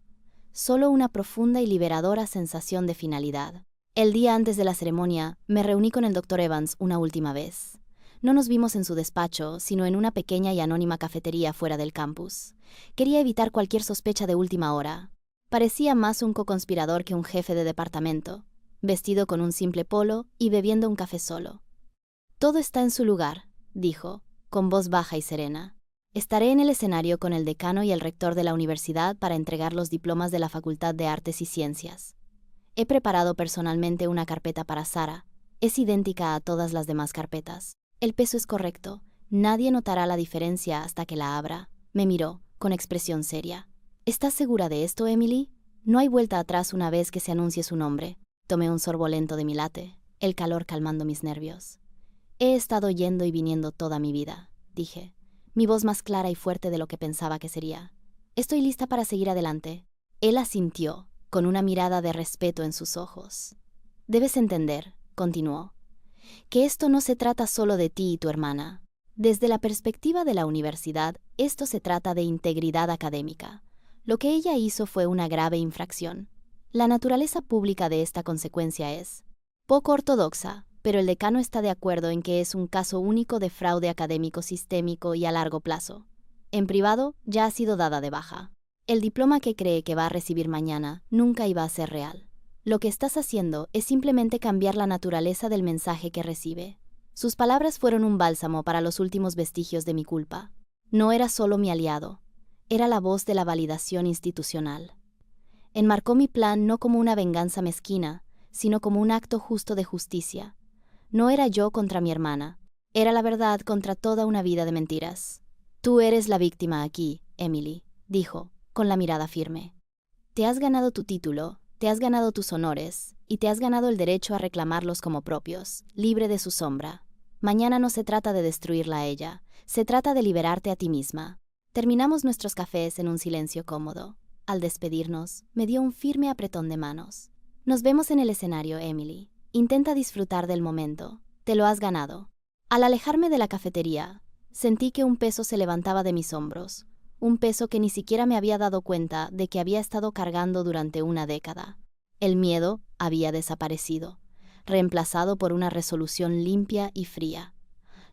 solo una profunda y liberadora sensación de finalidad. El día antes de la ceremonia, me reuní con el Dr. Evans una última vez. No nos vimos en su despacho, sino en una pequeña y anónima cafetería fuera del campus. Quería evitar cualquier sospecha de última hora. Parecía más un coconspirador que un jefe de departamento, vestido con un simple polo y bebiendo un café solo. Todo está en su lugar, dijo, con voz baja y serena. Estaré en el escenario con el decano y el rector de la universidad para entregar los diplomas de la Facultad de Artes y Ciencias. He preparado personalmente una carpeta para Sara. Es idéntica a todas las demás carpetas. El peso es correcto. Nadie notará la diferencia hasta que la abra. Me miró, con expresión seria. ¿Estás segura de esto, Emily? No hay vuelta atrás una vez que se anuncie su nombre. Tomé un sorbo lento de mi latte, el calor calmando mis nervios. He estado yendo y viniendo toda mi vida, dije, mi voz más clara y fuerte de lo que pensaba que sería. Estoy lista para seguir adelante. Él asintió, con una mirada de respeto en sus ojos. Debes entender, continuó, que esto no se trata solo de ti y tu hermana. Desde la perspectiva de la universidad, esto se trata de integridad académica. Lo que ella hizo fue una grave infracción. La naturaleza pública de esta consecuencia es poco ortodoxa, pero el decano está de acuerdo en que es un caso único de fraude académico sistémico y a largo plazo. En privado, ya ha sido dada de baja. El diploma que cree que va a recibir mañana nunca iba a ser real. Lo que estás haciendo es simplemente cambiar la naturaleza del mensaje que recibe. Sus palabras fueron un bálsamo para los últimos vestigios de mi culpa. No era solo mi aliado, era la voz de la validación institucional. Enmarcó mi plan no como una venganza mezquina, sino como un acto justo de justicia. No era yo contra mi hermana. Era la verdad contra toda una vida de mentiras. Tú eres la víctima aquí, Emily, dijo, con la mirada firme. Te has ganado tu título, te has ganado tus honores, y te has ganado el derecho a reclamarlos como propios, libre de su sombra. Mañana no se trata de destruirla a ella, se trata de liberarte a ti misma. Terminamos nuestros cafés en un silencio cómodo. Al despedirnos, me dio un firme apretón de manos. Nos vemos en el escenario, Emily. Intenta disfrutar del momento. Te lo has ganado. Al alejarme de la cafetería, sentí que un peso se levantaba de mis hombros, un peso que ni siquiera me había dado cuenta de que había estado cargando durante una década. El miedo había desaparecido, reemplazado por una resolución limpia y fría.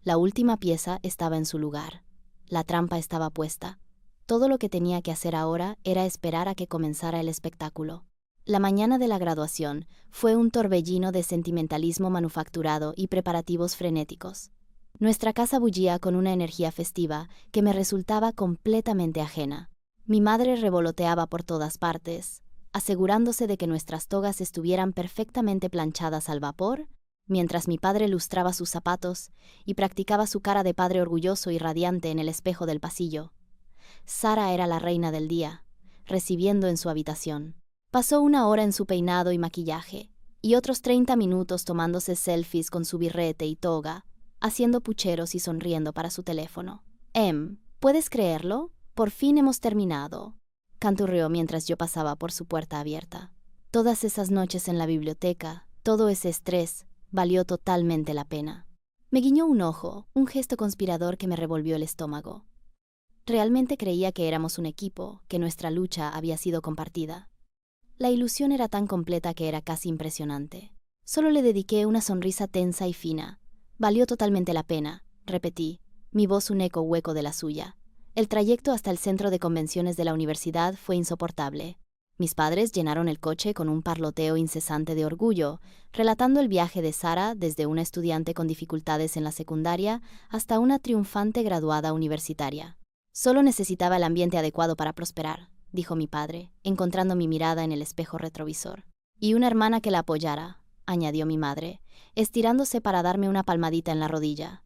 La última pieza estaba en su lugar. La trampa estaba puesta. Todo lo que tenía que hacer ahora era esperar a que comenzara el espectáculo. La mañana de la graduación fue un torbellino de sentimentalismo manufacturado y preparativos frenéticos. Nuestra casa bullía con una energía festiva que me resultaba completamente ajena. Mi madre revoloteaba por todas partes, asegurándose de que nuestras togas estuvieran perfectamente planchadas al vapor, mientras mi padre lustraba sus zapatos y practicaba su cara de padre orgulloso y radiante en el espejo del pasillo. Sara era la reina del día, recibiendo en su habitación. Pasó 1 hora en su peinado y maquillaje, y otros 30 minutos tomándose selfies con su birrete y toga, haciendo pucheros y sonriendo para su teléfono. ¿Puedes creerlo? Por fin hemos terminado, canturreó mientras yo pasaba por su puerta abierta. Todas esas noches en la biblioteca, todo ese estrés, valió totalmente la pena. Me guiñó un ojo, un gesto conspirador que me revolvió el estómago. Realmente creía que éramos un equipo, que nuestra lucha había sido compartida. La ilusión era tan completa que era casi impresionante. Solo le dediqué una sonrisa tensa y fina. Valió totalmente la pena, repetí, mi voz un eco hueco de la suya. El trayecto hasta el centro de convenciones de la universidad fue insoportable. Mis padres llenaron el coche con un parloteo incesante de orgullo, relatando el viaje de Sara desde una estudiante con dificultades en la secundaria hasta una triunfante graduada universitaria. Solo necesitaba el ambiente adecuado para prosperar, dijo mi padre, encontrando mi mirada en el espejo retrovisor. Y una hermana que la apoyara, añadió mi madre, estirándose para darme una palmadita en la rodilla.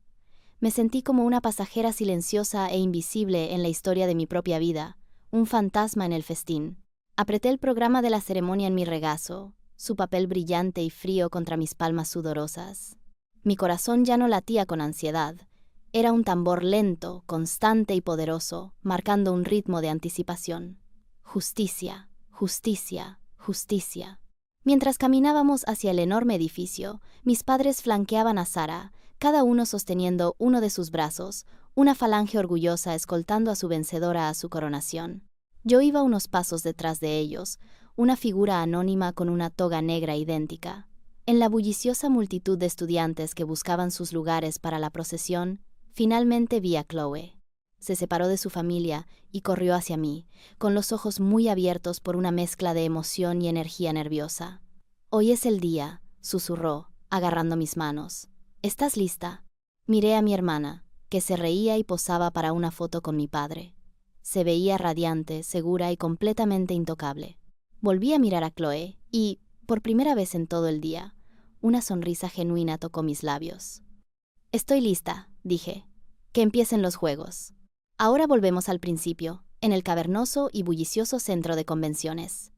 Me sentí como una pasajera silenciosa e invisible en la historia de mi propia vida, un fantasma en el festín. Apreté el programa de la ceremonia en mi regazo, su papel brillante y frío contra mis palmas sudorosas. Mi corazón ya no latía con ansiedad. Era un tambor lento, constante y poderoso, marcando un ritmo de anticipación. Justicia, justicia, justicia. Mientras caminábamos hacia el enorme edificio, mis padres flanqueaban a Sara, cada uno sosteniendo uno de sus brazos, una falange orgullosa escoltando a su vencedora a su coronación. Yo iba unos pasos detrás de ellos, una figura anónima con una toga negra idéntica. En la bulliciosa multitud de estudiantes que buscaban sus lugares para la procesión, finalmente vi a Chloe. Se separó de su familia y corrió hacia mí, con los ojos muy abiertos por una mezcla de emoción y energía nerviosa. «Hoy es el día», susurró, agarrando mis manos. «¿Estás lista?» Miré a mi hermana, que se reía y posaba para una foto con mi padre. Se veía radiante, segura y completamente intocable. Volví a mirar a Chloe y, por primera vez en todo el día, una sonrisa genuina tocó mis labios. «Estoy lista», dije. «Que empiecen los juegos». Ahora volvemos al principio, en el cavernoso y bullicioso centro de convenciones.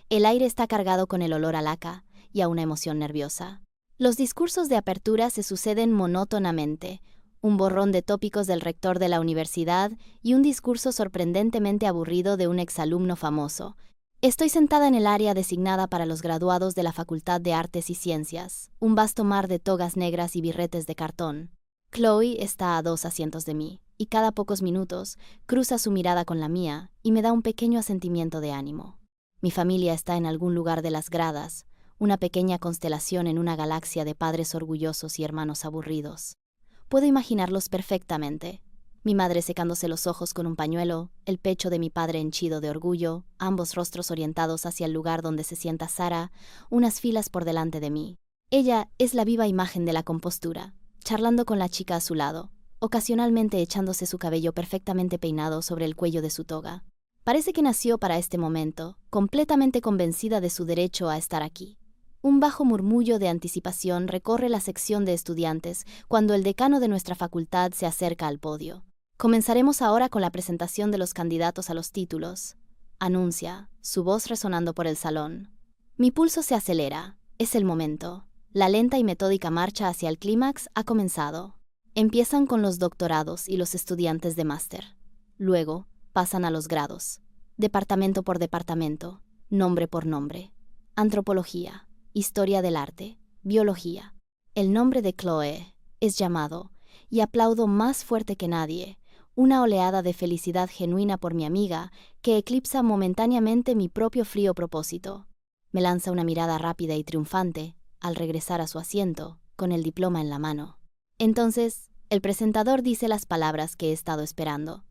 El aire está cargado con el olor a laca y a una emoción nerviosa. Los discursos de apertura se suceden monótonamente, un borrón de tópicos del rector de la universidad y un discurso sorprendentemente aburrido de un exalumno famoso. Estoy sentada en el área designada para los graduados de la Facultad de Artes y Ciencias, un vasto mar de togas negras y birretes de cartón. Chloe está a 2 asientos de mí, y cada pocos minutos cruza su mirada con la mía y me da un pequeño asentimiento de ánimo. Mi familia está en algún lugar de las gradas, una pequeña constelación en una galaxia de padres orgullosos y hermanos aburridos. Puedo imaginarlos perfectamente. Mi madre secándose los ojos con un pañuelo, el pecho de mi padre henchido de orgullo, ambos rostros orientados hacia el lugar donde se sienta Sara, unas filas por delante de mí. Ella es la viva imagen de la compostura, charlando con la chica a su lado, ocasionalmente echándose su cabello perfectamente peinado sobre el cuello de su toga. Parece que nació para este momento, completamente convencida de su derecho a estar aquí. Un bajo murmullo de anticipación recorre la sección de estudiantes cuando el decano de nuestra facultad se acerca al podio. Comenzaremos ahora con la presentación de los candidatos a los títulos, anuncia, su voz resonando por el salón. Mi pulso se acelera. Es el momento. La lenta y metódica marcha hacia el clímax ha comenzado. Empiezan con los doctorados y los estudiantes de máster. Luego, pasan a los grados, departamento por departamento, nombre por nombre. Antropología, historia del arte, biología. El nombre de Chloe es llamado, y aplaudo más fuerte que nadie, una oleada de felicidad genuina por mi amiga que eclipsa momentáneamente mi propio frío propósito. Me lanza una mirada rápida y triunfante al regresar a su asiento, con el diploma en la mano. Entonces, el presentador dice las palabras que he estado esperando.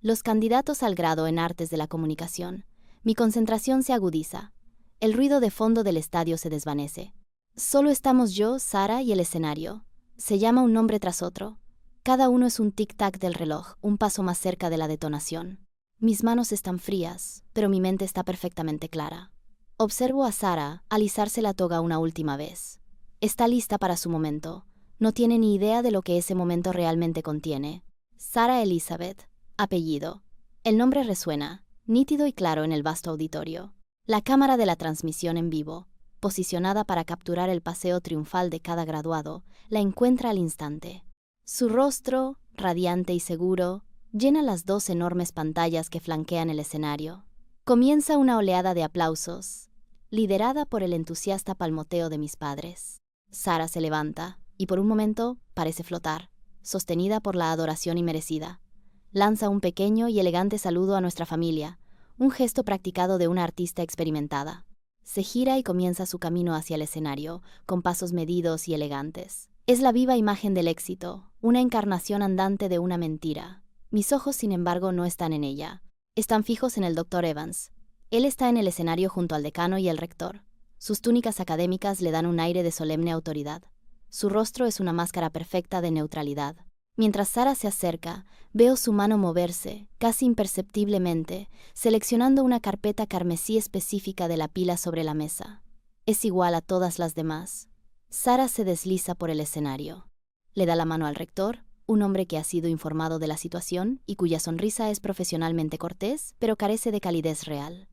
Los candidatos al grado en Artes de la Comunicación. Mi concentración se agudiza. El ruido de fondo del estadio se desvanece. Solo estamos yo, Sara y el escenario. Se llama un nombre tras otro. Cada uno es un tic-tac del reloj, un paso más cerca de la detonación. Mis manos están frías, pero mi mente está perfectamente clara. Observo a Sara alisarse la toga una última vez. Está lista para su momento. No tiene ni idea de lo que ese momento realmente contiene. Sara Elizabeth, apellido. El nombre resuena, nítido y claro en el vasto auditorio. La cámara de la transmisión en vivo, posicionada para capturar el paseo triunfal de cada graduado, la encuentra al instante. Su rostro, radiante y seguro, llena las dos enormes pantallas que flanquean el escenario. Comienza una oleada de aplausos, liderada por el entusiasta palmoteo de mis padres. Sara se levanta y por un momento parece flotar, sostenida por la adoración inmerecida. Lanza un pequeño y elegante saludo a nuestra familia, un gesto practicado de una artista experimentada. Se gira y comienza su camino hacia el escenario, con pasos medidos y elegantes. Es la viva imagen del éxito, una encarnación andante de una mentira. Mis ojos, sin embargo, no están en ella. Están fijos en el Dr. Evans. Él está en el escenario junto al decano y el rector. Sus túnicas académicas le dan un aire de solemne autoridad. Su rostro es una máscara perfecta de neutralidad. Mientras Sara se acerca, veo su mano moverse, casi imperceptiblemente, seleccionando una carpeta carmesí específica de la pila sobre la mesa. Es igual a todas las demás. Sara se desliza por el escenario. Le da la mano al rector, un hombre que ha sido informado de la situación y cuya sonrisa es profesionalmente cortés, pero carece de calidez real.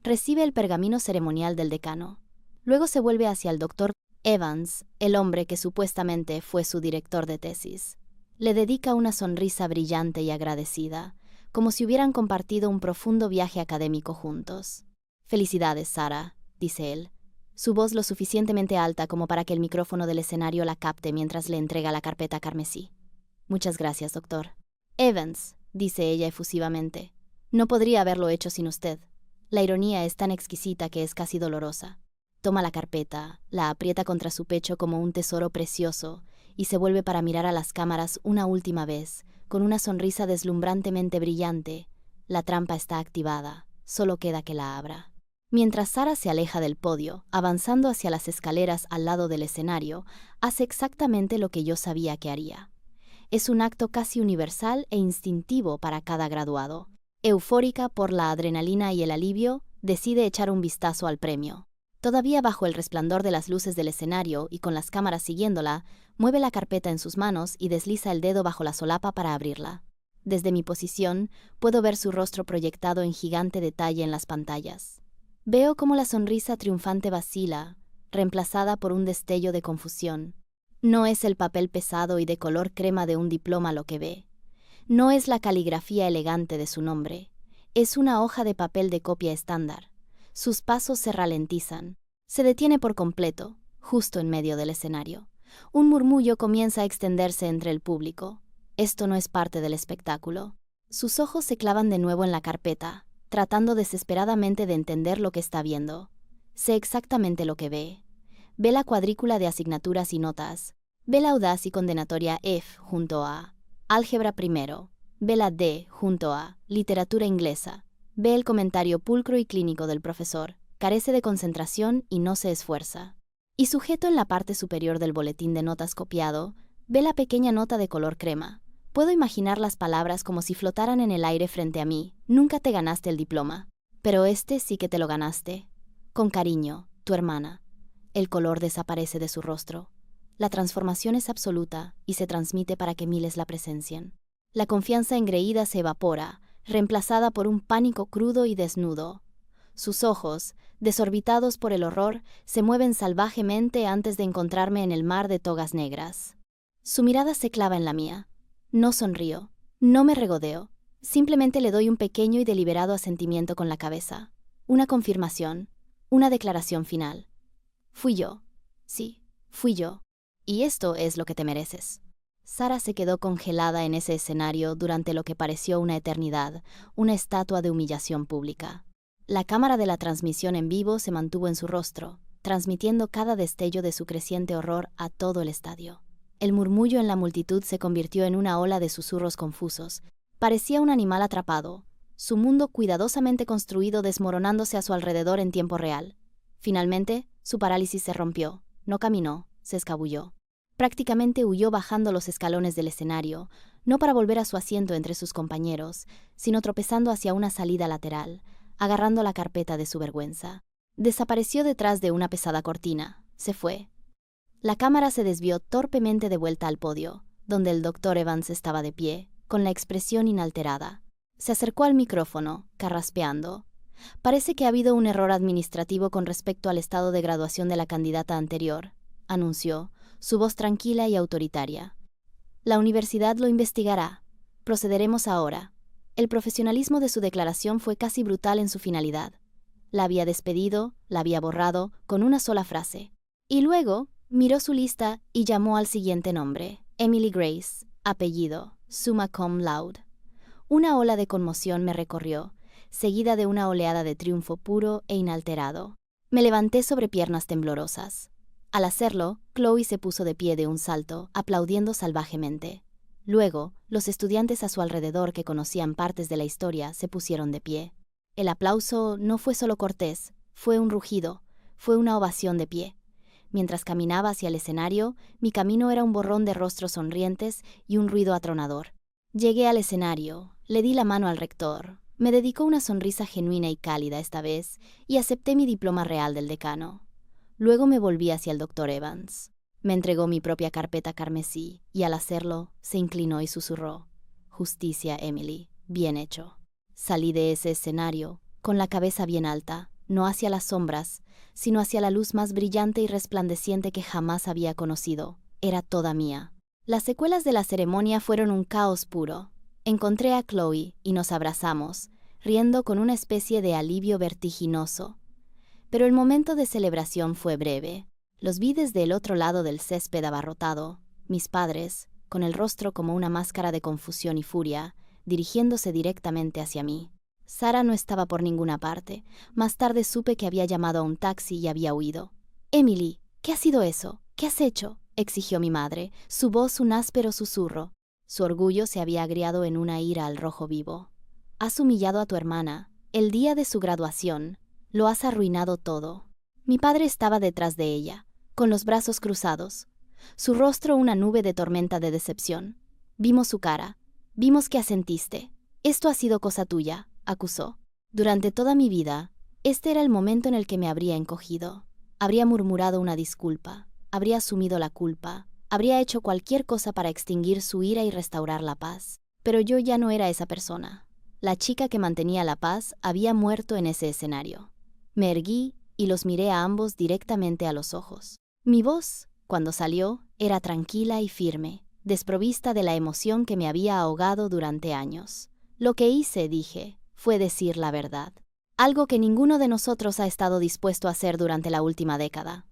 Recibe el pergamino ceremonial del decano. Luego se vuelve hacia el Dr. Evans, el hombre que supuestamente fue su director de tesis. Le dedica una sonrisa brillante y agradecida, como si hubieran compartido un profundo viaje académico juntos. «Felicidades, Sara», dice él, su voz lo suficientemente alta como para que el micrófono del escenario la capte mientras le entrega la carpeta carmesí. «Muchas gracias, doctor». «Evans», dice ella efusivamente, «no podría haberlo hecho sin usted». La ironía es tan exquisita que es casi dolorosa. Toma la carpeta, la aprieta contra su pecho como un tesoro precioso y se vuelve para mirar a las cámaras una última vez, con una sonrisa deslumbrantemente brillante. La trampa está activada, solo queda que la abra. Mientras Sara se aleja del podio, avanzando hacia las escaleras al lado del escenario, hace exactamente lo que yo sabía que haría. Es un acto casi universal e instintivo para cada graduado. Eufórica por la adrenalina y el alivio, decide echar un vistazo al premio. Todavía bajo el resplandor de las luces del escenario y con las cámaras siguiéndola, mueve la carpeta en sus manos y desliza el dedo bajo la solapa para abrirla. Desde mi posición, puedo ver su rostro proyectado en gigante detalle en las pantallas. Veo cómo la sonrisa triunfante vacila, reemplazada por un destello de confusión. No es el papel pesado y de color crema de un diploma lo que ve. No es la caligrafía elegante de su nombre. Es una hoja de papel de copia estándar. Sus pasos se ralentizan. Se detiene por completo, justo en medio del escenario. Un murmullo comienza a extenderse entre el público. Esto no es parte del espectáculo. Sus ojos se clavan de nuevo en la carpeta, tratando desesperadamente de entender lo que está viendo. Sé exactamente lo que ve. Ve la cuadrícula de asignaturas y notas. Ve la audaz y condenatoria F junto a Álgebra primero. Ve la D junto a Literatura inglesa. Ve el comentario pulcro y clínico del profesor. Carece de concentración y no se esfuerza. Y sujeto en la parte superior del boletín de notas copiado, ve la pequeña nota de color crema. Puedo imaginar las palabras como si flotaran en el aire frente a mí. Nunca te ganaste el diploma. Pero este sí que te lo ganaste. Con cariño, tu hermana. El color desaparece de su rostro. La transformación es absoluta y se transmite para que miles la presencien. La confianza engreída se evapora, reemplazada por un pánico crudo y desnudo. Sus ojos, desorbitados por el horror, se mueven salvajemente antes de encontrarme en el mar de togas negras. Su mirada se clava en la mía. No sonrío, no me regodeo. Simplemente le doy un pequeño y deliberado asentimiento con la cabeza. Una confirmación, una declaración final. Fui yo. Sí, fui yo. Y esto es lo que te mereces. Sara se quedó congelada en ese escenario durante lo que pareció una eternidad, una estatua de humillación pública. La cámara de la transmisión en vivo se mantuvo en su rostro, transmitiendo cada destello de su creciente horror a todo el estadio. El murmullo en la multitud se convirtió en una ola de susurros confusos. Parecía un animal atrapado, su mundo cuidadosamente construido desmoronándose a su alrededor en tiempo real. Finalmente, su parálisis se rompió. No caminó, se escabulló. Prácticamente huyó bajando los escalones del escenario, no para volver a su asiento entre sus compañeros, sino tropezando hacia una salida lateral, agarrando la carpeta de su vergüenza. Desapareció detrás de una pesada cortina. Se fue. La cámara se desvió torpemente de vuelta al podio, donde el Dr. Evans estaba de pie, con la expresión inalterada. Se acercó al micrófono, carraspeando. Parece que ha habido un error administrativo con respecto al estado de graduación de la candidata anterior, anunció, su voz tranquila y autoritaria. La universidad lo investigará. Procederemos ahora. El profesionalismo de su declaración fue casi brutal en su finalidad. La había despedido, la había borrado, con una sola frase. Y luego, miró su lista y llamó al siguiente nombre, Emily Grace, apellido, summa cum laude. Una ola de conmoción me recorrió, seguida de una oleada de triunfo puro e inalterado. Me levanté sobre piernas temblorosas. Al hacerlo, Chloe se puso de pie de un salto, aplaudiendo salvajemente. Luego, los estudiantes a su alrededor que conocían partes de la historia se pusieron de pie. El aplauso no fue solo cortés, fue un rugido, fue una ovación de pie. Mientras caminaba hacia el escenario, mi camino era un borrón de rostros sonrientes y un ruido atronador. Llegué al escenario, le di la mano al rector, me dedicó una sonrisa genuina y cálida esta vez y acepté mi diploma real del decano. Luego me volví hacia el Dr. Evans. Me entregó mi propia carpeta carmesí y al hacerlo se inclinó y susurró: «Justicia, Emily, bien hecho». Salí de ese escenario, con la cabeza bien alta, no hacia las sombras, sino hacia la luz más brillante y resplandeciente que jamás había conocido. Era toda mía. Las secuelas de la ceremonia fueron un caos puro. Encontré a Chloe y nos abrazamos, riendo con una especie de alivio vertiginoso. Pero el momento de celebración fue breve. Los vi desde el otro lado del césped abarrotado, mis padres, con el rostro como una máscara de confusión y furia, dirigiéndose directamente hacia mí. Sara no estaba por ninguna parte. Más tarde supe que había llamado a un taxi y había huido. «Emily, ¿qué ha sido eso? ¿Qué has hecho?», exigió mi madre, su voz un áspero susurro. Su orgullo se había agriado en una ira al rojo vivo. «Has humillado a tu hermana. El día de su graduación. Lo has arruinado todo». Mi padre estaba detrás de ella, con los brazos cruzados. Su rostro una nube de tormenta de decepción. Vimos su cara. Vimos que asentiste. «Esto ha sido cosa tuya», acusó. Durante toda mi vida, este era el momento en el que me habría encogido. Habría murmurado una disculpa, habría asumido la culpa, habría hecho cualquier cosa para extinguir su ira y restaurar la paz. Pero yo ya no era esa persona. La chica que mantenía la paz había muerto en ese escenario. Me erguí y los miré a ambos directamente a los ojos. Mi voz, cuando salió, era tranquila y firme, desprovista de la emoción que me había ahogado durante años. Lo que hice, dije, fue decir la verdad. Algo que ninguno de nosotros ha estado dispuesto a hacer durante la última década.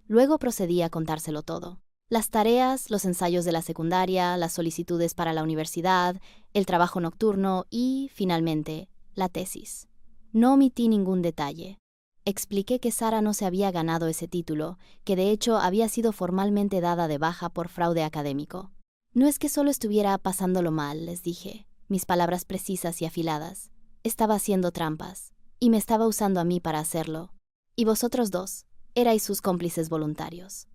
Luego procedí a contárselo todo. Las tareas, los ensayos de la secundaria, las solicitudes para la universidad, el trabajo nocturno y, finalmente, la tesis. No omití ningún detalle. Expliqué que Sara no se había ganado ese título, que de hecho había sido formalmente dada de baja por fraude académico. No es que solo estuviera pasándolo mal, les dije, mis palabras precisas y afiladas. Estaba haciendo trampas, y me estaba usando a mí para hacerlo. Y vosotros dos, erais sus cómplices voluntarios.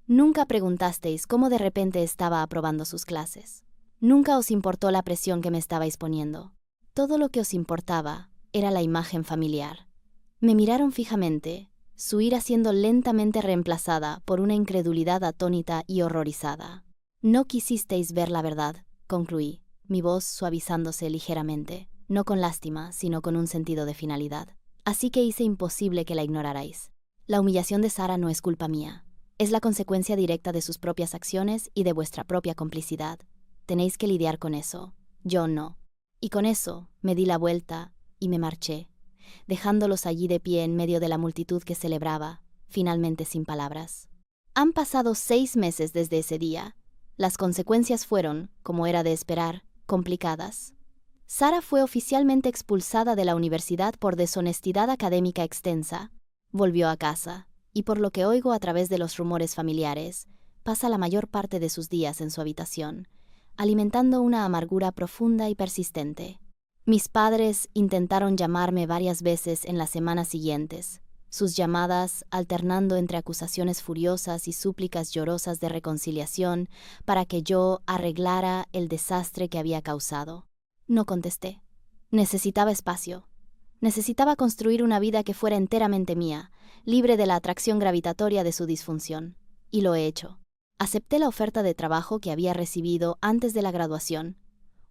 Nunca preguntasteis cómo de repente estaba aprobando sus clases. Nunca os importó la presión que me estabais poniendo. Todo lo que os importaba era la imagen familiar. Me miraron fijamente, su ira siendo lentamente reemplazada por una incredulidad atónita y horrorizada. No quisisteis ver la verdad, concluí, mi voz suavizándose ligeramente, no con lástima, sino con un sentido de finalidad. Así que hice imposible que la ignorarais. La humillación de Sara no es culpa mía. Es la consecuencia directa de sus propias acciones y de vuestra propia complicidad. Tenéis que lidiar con eso. Yo no. Y con eso me di la vuelta y me marché, dejándolos allí de pie en medio de la multitud que celebraba, finalmente sin palabras. Han pasado 6 meses desde ese día. Las consecuencias fueron, como era de esperar, complicadas. Sara fue oficialmente expulsada de la universidad por deshonestidad académica extensa. Volvió a casa, y por lo que oigo a través de los rumores familiares, pasa la mayor parte de sus días en su habitación, alimentando una amargura profunda y persistente. Mis padres intentaron llamarme varias veces en las semanas siguientes, sus llamadas alternando entre acusaciones furiosas y súplicas llorosas de reconciliación para que yo arreglara el desastre que había causado. No contesté. Necesitaba espacio. Necesitaba construir una vida que fuera enteramente mía, libre de la atracción gravitatoria de su disfunción. Y lo he hecho. Acepté la oferta de trabajo que había recibido antes de la graduación,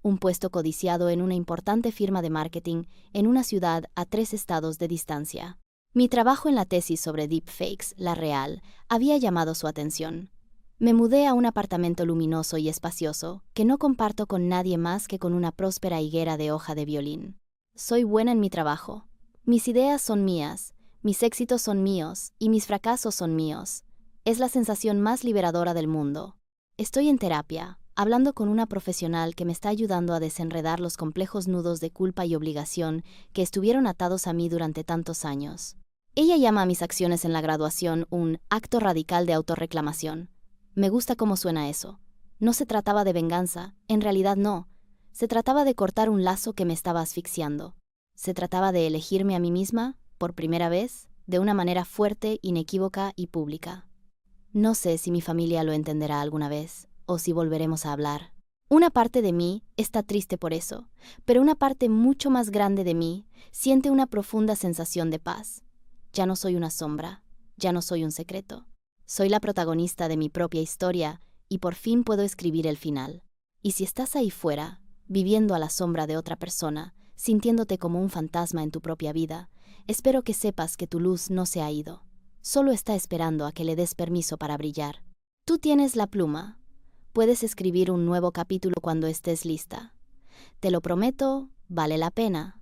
un puesto codiciado en una importante firma de marketing en una ciudad a 3 estados de distancia. Mi trabajo en la tesis sobre deepfakes, la real, había llamado su atención. Me mudé a un apartamento luminoso y espacioso que no comparto con nadie más que con una próspera higuera de hoja de violín. Soy buena en mi trabajo. Mis ideas son mías, mis éxitos son míos y mis fracasos son míos. Es la sensación más liberadora del mundo. Estoy en terapia, hablando con una profesional que me está ayudando a desenredar los complejos nudos de culpa y obligación que estuvieron atados a mí durante tantos años. Ella llama a mis acciones en la graduación un acto radical de autorreclamación. Me gusta cómo suena eso. No se trataba de venganza, en realidad no. Se trataba de cortar un lazo que me estaba asfixiando. Se trataba de elegirme a mí misma, por primera vez, de una manera fuerte, inequívoca y pública. No sé si mi familia lo entenderá alguna vez, o si volveremos a hablar. Una parte de mí está triste por eso, pero una parte mucho más grande de mí siente una profunda sensación de paz. Ya no soy una sombra, ya no soy un secreto. Soy la protagonista de mi propia historia y por fin puedo escribir el final. Y si estás ahí fuera, viviendo a la sombra de otra persona, sintiéndote como un fantasma en tu propia vida, espero que sepas que tu luz no se ha ido. Solo está esperando a que le des permiso para brillar. Tú tienes la pluma. Puedes escribir un nuevo capítulo cuando estés lista. Te lo prometo, vale la pena.